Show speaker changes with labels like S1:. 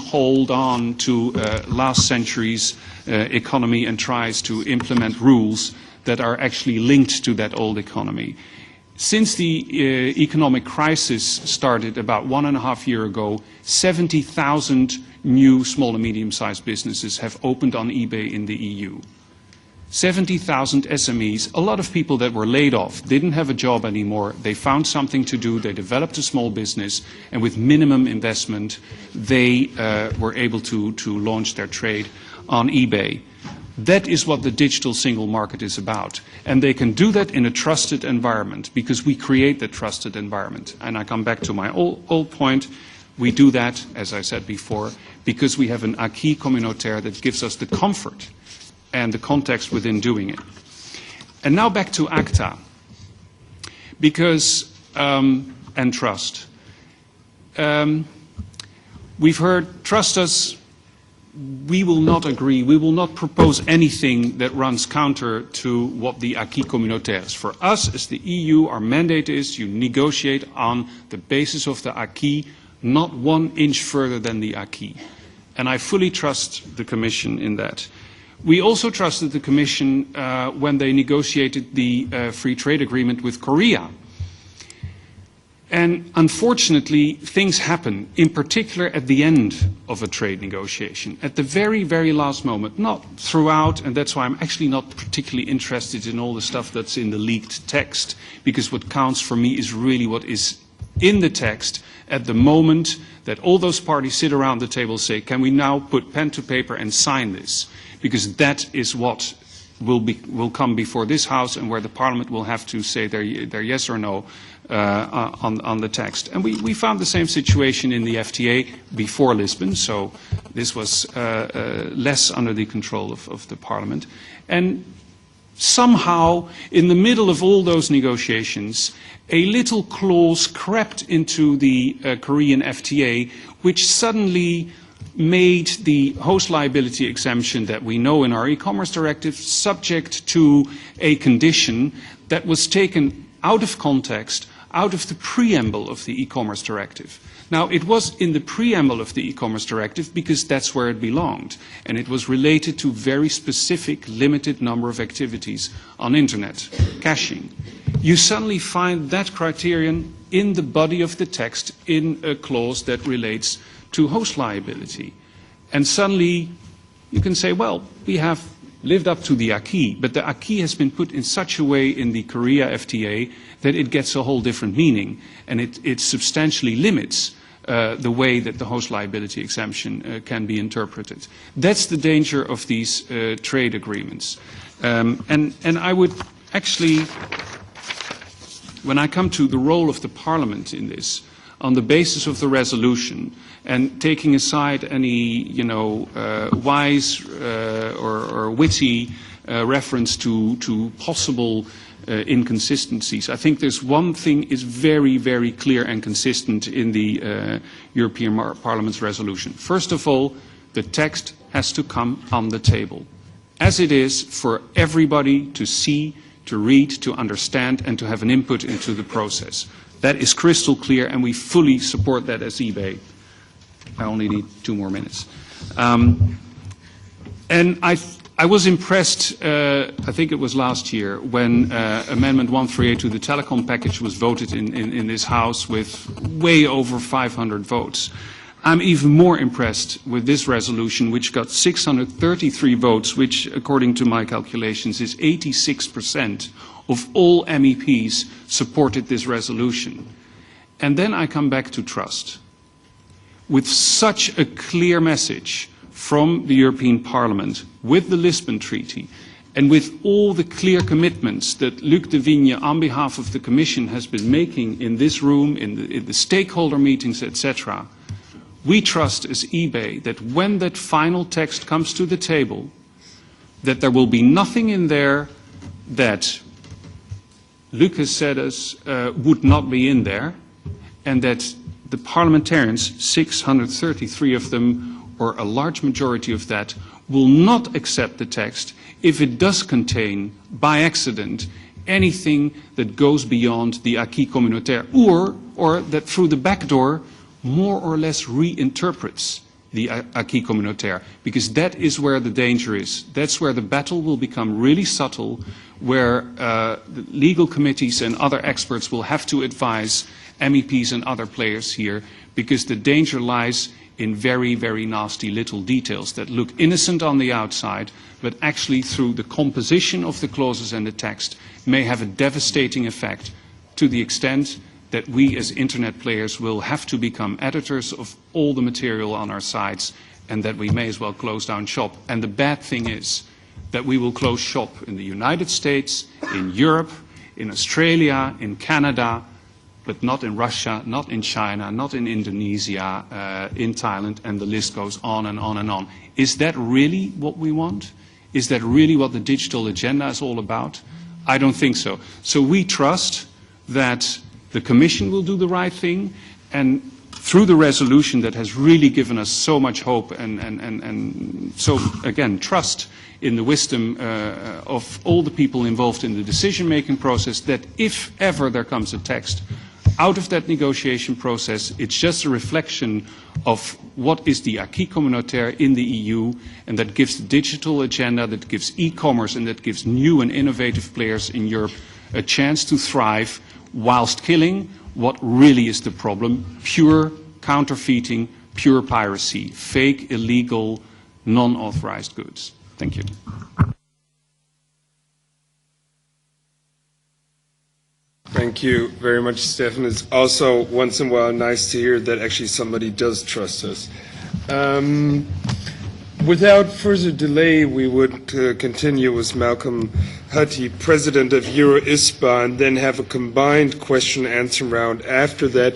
S1: hold on to last century's economy and tries to implement rules that are actually linked to that old economy. Since the economic crisis started about 1.5 years ago, 70,000 new small and medium-sized businesses have opened on eBay in the EU. 70,000 SMEs, a lot of people that were laid off, didn't have a job anymore, they found something to do, they developed a small business, and with minimum investment, they were able to launch their trade on eBay. That is what the digital single market is about. And they can do that in a trusted environment, because we create the trusted environment. And I come back to my old point. We do that, as I said before, because we have an acquis communautaire that gives us the comfort and the context within doing it. And now back to ACTA, because, and trust. We've heard, trust us, we will not agree, we will not propose anything that runs counter to what the acquis communautaire is. For us, as the EU, our mandate is you negotiate on the basis of the acquis, not 1 inch further than the acquis. And I fully trust the Commission in that. We also trusted the Commission when they negotiated the free trade agreement with Korea. And unfortunately, things happen, in particular at the end of a trade negotiation, at the very, very last moment, not throughout, and that's why I'm actually not particularly interested in all the stuff that's in the leaked text, because what counts for me is really what is in the text at the moment that all those parties sit around the table and say, can we now put pen to paper and sign this? Because that is what will come before this House and where the Parliament will have to say their yes or no on the text. And we found the same situation in the FTA before Lisbon, so this was less under the control of the Parliament. And somehow, in the middle of all those negotiations, a little clause crept into the Korean FTA, which suddenly made the host liability exemption that we know in our e-commerce directive subject to a condition that was taken out of context, out of the preamble of the e-commerce directive. Now, it was in the preamble of the e-commerce directive because that's where it belonged, and it was related to very specific, limited number of activities on internet, caching. You suddenly find that criterion in the body of the text in a clause that relates to host liability. And suddenly you can say, well, we have lived up to the acquis, but the acquis has been put in such a way in the Korea FTA that it gets a whole different meaning, and it substantially limits the way that the host liability exemption can be interpreted. That's the danger of these trade agreements. And I would actually, when I come to the role of the Parliament in this, on the basis of the resolution, and taking aside any, wise or witty reference to possible inconsistencies, I think there's one thing is very, very clear and consistent in the European Parliament's resolution. First of all, the text has to come on the table, as it is for everybody to see, to read, to understand, and to have an input into the process. That is crystal clear, and we fully support that as eBay. I only need 2 more minutes. And I was impressed, I think it was last year, when Amendment 138 to the telecom package was voted in this House with way over 500 votes. I'm even more impressed with this resolution, which got 633 votes, which, according to my calculations, is 86% of all MEPs supported this resolution. And then I come back to trust. With such a clear message from the European Parliament, with the Lisbon Treaty, and with all the clear commitments that Luc de Vigne, on behalf of the Commission, has been making in this room, in the stakeholder meetings, etc., we trust as eBay that when that final text comes to the table, that there will be nothing in there that Luc has said would not be in there, and that the parliamentarians, 633 of them, or a large majority of that, will not accept the text if it does contain, by accident, anything that goes beyond the acquis communautaire, or that through the back door more or less reinterprets the acquis communautaire, because that is where the danger is. That's where the battle will become really subtle, where the legal committees and other experts will have to advise MEPs and other players here, because the danger lies in very, very nasty little details that look innocent on the outside, but actually through the composition of the clauses and the text may have a devastating effect, to the extent that we as internet players will have to become editors of all the material on our sites, and that we may as well close down shop. And the bad thing is that we will close shop in the United States, in Europe, in Australia, in Canada, but not in Russia, not in China, not in Indonesia, in Thailand, and the list goes on and on and on. Is that really what we want? Is that really what the digital agenda is all about? I don't think so. So we trust that the Commission will do the right thing, and through the resolution that has really given us so much hope and so, again, trust in the wisdom of all the people involved in the decision-making process, that if ever there comes a text out of that negotiation process, it's just a reflection of what is the acquis communautaire in the EU, and that gives the digital agenda, that gives e-commerce, and that gives new and innovative players in Europe a chance to thrive, whilst killing what really is the problem: pure counterfeiting, pure piracy, fake, illegal, non-authorized goods. Thank you.
S2: Thank you very much, Stefan. It's also once in a while nice to hear that actually somebody does trust us. Without further delay, we would continue with Malcolm Hutty, President of Euro-ISPA, and then have a combined question-answer round after that.